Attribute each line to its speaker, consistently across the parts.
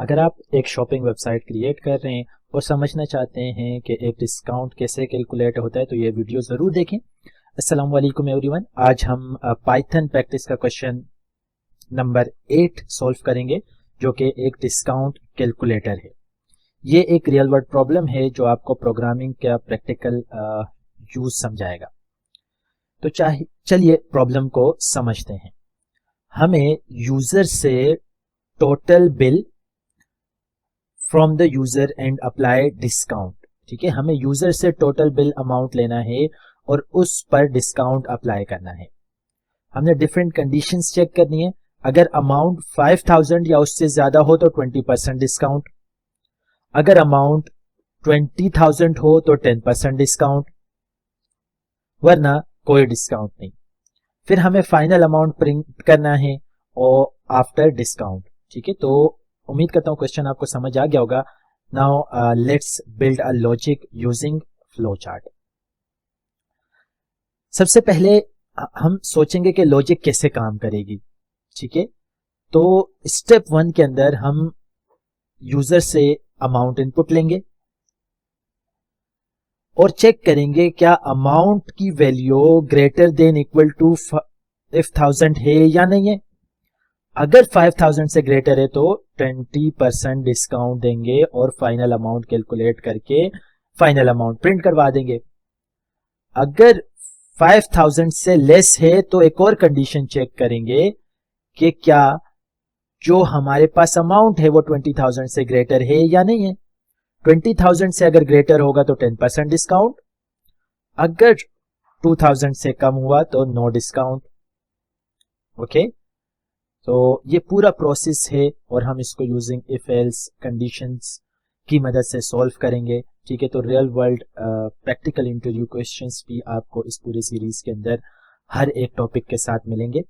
Speaker 1: अगर आप एक शॉपिंग वेबसाइट क्रिएट कर रहे हैं और समझना चाहते हैं कि एक डिस्काउंट कैसे कैलकुलेट होता है तो ये वीडियो ज़रूर देखें। अस्सलाम वालेकुम एवरीवन, आज हम पाइथन प्रैक्टिस का क्वेश्चन नंबर 8 सॉल्व करेंगे जो कि एक डिस्काउंट कैलकुलेटर है। ये एक रियल वर्ल्ड प्रॉब्लम है जो आपको प्रोग्रामिंग का प्रैक्टिकल यूज समझाएगा। तो चलिए प्रॉब्लम को समझते हैं। हमें यूजर से total bill from the user and apply discount, ठीक है, हमें यूजर से टोटल बिल अमाउंट लेना है और उस पर डिस्काउंट अप्लाई करना है। हमने डिफरेंट कंडीशंस चेक करनी है। अगर अमाउंट 5000 या उससे ज्यादा हो तो 20% डिस्काउंट, अगर अमाउंट 20,000 हो तो 10% डिस्काउंट, वरना कोई डिस्काउंट नहीं। फिर हमें फाइनल अमाउंट प्रिंट करना है और आफ्टर डिस्काउंट, ठीक है। तो उम्मीद करता हूं क्वेश्चन आपको समझ आ गया होगा। Now let's build a logic using flow chart. सबसे पहले हम सोचेंगे कि लॉजिक कैसे काम करेगी, ठीक है। तो स्टेप 1 के अंदर हम यूजर से अमाउंट इनपुट लेंगे और चेक करेंगे क्या अमाउंट की value greater than equal to 5000 है या नहीं है। अगर 5000 से ग्रेटर है तो 20% डिस्काउंट देंगे और फाइनल अमाउंट कैलकुलेट करके फाइनल अमाउंट प्रिंट करवा देंगे। अगर 5000 से लेस है तो एक और कंडीशन चेक करेंगे कि क्या जो हमारे पास अमाउंट है वो 20,000 से ग्रेटर है या नहीं है। 20,000 से अगर ग्रेटर होगा तो 10% डिस्काउंट, अगर 2000 से कम हुआ तो नो डिस्काउंट। ओके, तो ये पूरा प्रोसेस है और हम इसको यूजिंग इफ एल्स कंडीशंस की मदद से सॉल्व करेंगे, ठीक है। तो real world practical interview questions भी आपको इस पूरे सीरीज के अंदर हर एक टॉपिक के साथ मिलेंगे।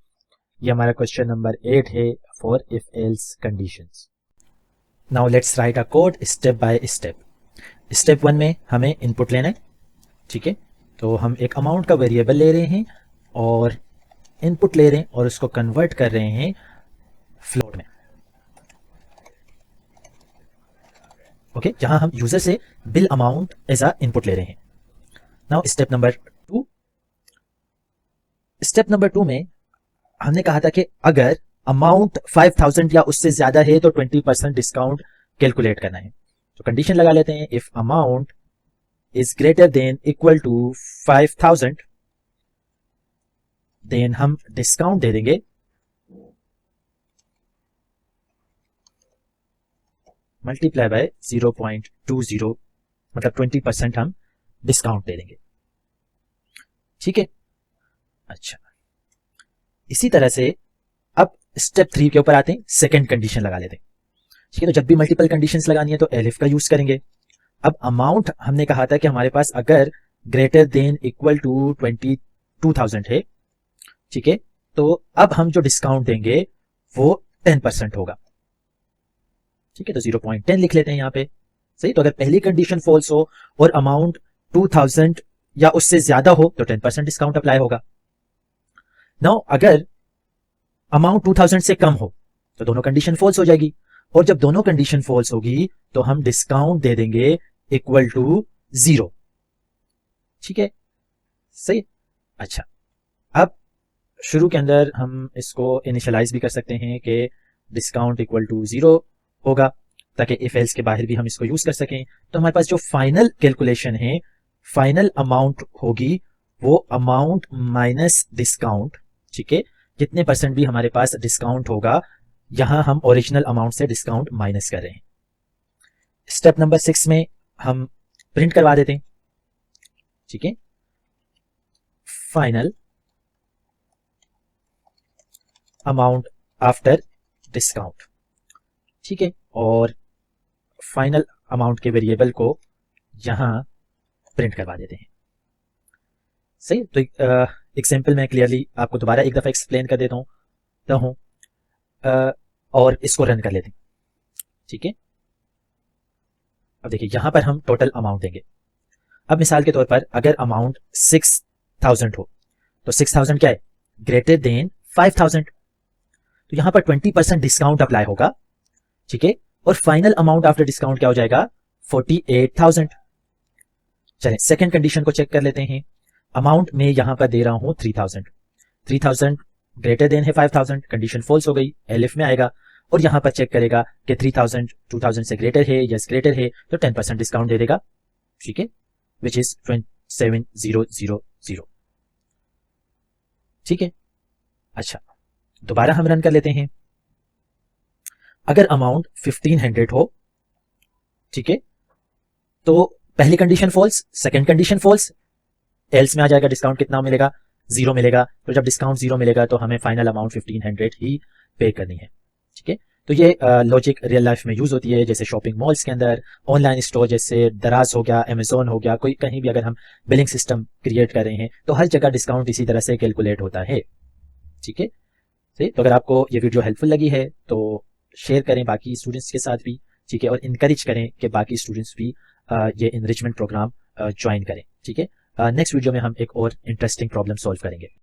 Speaker 1: ये हमारा क्वेश्चन नंबर 8 है for if else conditions. Now let's write a code step by step. Step 1 में हमें इनपुट लेना है, ठीक है। तो हम एक अमाउंट का वेरिएबल ले रहे हैं और इनपुट ले रहे हैं और उसको कन्वर्ट कर रहे हैं फ्लोट में, ओके, जहां हम यूजर से bill amount as a input ले रहे हैं। Now step number 2। Step number 2 में हमने कहा था कि अगर अमाउंट 5000 या उससे ज्यादा है तो 20% डिस्काउंट कैलकुलेट करना है। तो कंडीशन लगा लेते हैं, if amount is greater than equal to 5000 then हम डिस्काउंट दे देंगे मल्टीप्लाई बाय 0.20, मतलब 20% हम डिस्काउंट दे देंगे, ठीक है। अच्छा, इसी तरह से अब स्टेप 3 के ऊपर आते हैं, सेकंड कंडीशन लगा लेते हैं, ठीक है। तो जब भी मल्टीपल कंडीशंस लगानी है तो एलिफ का यूज करेंगे। अब अमाउंट हमने कहा था कि हमारे पास अगर ग्रेटर देन इक्वल टू 22,000 है, ठीक है, तो अब हम जो डिस्काउंट देंगे वो 10% होगा, ठीक है। तो 0.10 लिख लेते हैं यहाँ पे, सही। तो अगर पहली कंडीशन फॉल्स हो और अमाउंट 2000 या उससे ज्यादा हो तो 10% डिस्काउंट अप्लाई होगा। नाउ अगर अमाउंट 2000 से कम हो तो दोनों कंडीशन फॉल्स हो जाएगी और जब दोनों कंडीशन फॉल्स होगी तो हम डिस्काउंट दे देंगे इक्वल टू 0, ठीक है, सही। अच्छा, अब शुरू के अंदर हम इसको इनिशियलाइज भी कर सकते हैं कि डिस्काउंट इक्वल टू 0 होगा ताकि इफ एल्स के बाहर भी हम इसको यूज कर सकें। तो हमारे पास जो फाइनल कैलकुलेशन है, फाइनल अमाउंट होगी वो अमाउंट माइनस डिस्काउंट, ठीक है। जितने परसेंट भी हमारे पास डिस्काउंट होगा, यहां हम ओरिजिनल अमाउंट से डिस्काउंट माइनस कर रहे हैं। स्टेप नंबर 6 में हम प्रिंट करवा देते हैं, ठीक है, फाइनल अमाउंट आफ्टर डिस्काउंट, ठीक है, और फाइनल अमाउंट के वेरिएबल को यहां प्रिंट करवा देते हैं, सही। तो एग्जाम्पल में क्लियरली आपको दोबारा एक दफा एक्सप्लेन कर देता हूं और इसको रन कर लेते हैं, ठीक है। अब देखिए यहां पर हम टोटल अमाउंट देंगे। अब मिसाल के तौर पर अगर अमाउंट 6000 हो तो 6000 क्या है, ग्रेटर देन 5000, तो यहां पर 20% डिस्काउंट अप्लाई होगा, ठीक है। और फाइनल अमाउंट आफ्टर डिस्काउंट क्या हो जाएगा 48,000। चलें सेकंड कंडीशन को चेक कर लेते हैं। अमाउंट में यहां पर दे रहा हूं 3,000 ग्रेटर देन है 5,000, कंडीशन फॉल्स हो गई, एलिफ में आएगा और यहां पर चेक करेगा कि 3,000 2,000 से ग्रेटर है, यस ग्रेटर है, तो 10% डिस्काउंट दे देगा, ठीक है, विच इज 27,000, ठीक है। अच्छा, दोबारा हम रन कर लेते हैं। अगर अमाउंट 1500 हो, ठीक है, तो पहली condition false, second condition false, else में आ जाएगा डिस्काउंट कितना मिलेगा, 0 मिलेगा। तो जब डिस्काउंट 0 मिलेगा तो हमें फाइनल अमाउंट 1500 ही पे करनी है, ठीक है। तो ये लॉजिक रियल लाइफ में यूज होती है, जैसे शॉपिंग मॉल्स के अंदर, ऑनलाइन स्टोर जैसे दराज हो गया, अमेजोन हो गया, कोई कहीं भी अगर हम बिलिंग सिस्टम क्रिएट कर रहे हैं तो हर जगह डिस्काउंट इसी तरह से कैलकुलेट होता है, ठीक है। तो अगर आपको ये वीडियो हेल्पफुल लगी है तो शेयर करें बाकी स्टूडेंट्स के साथ भी, ठीक है, और इनकरेज करें कि बाकी स्टूडेंट्स भी ये इनरिचमेंट प्रोग्राम ज्वाइन करें, ठीक है। नेक्स्ट वीडियो में हम एक और इंटरेस्टिंग प्रॉब्लम सॉल्व करेंगे।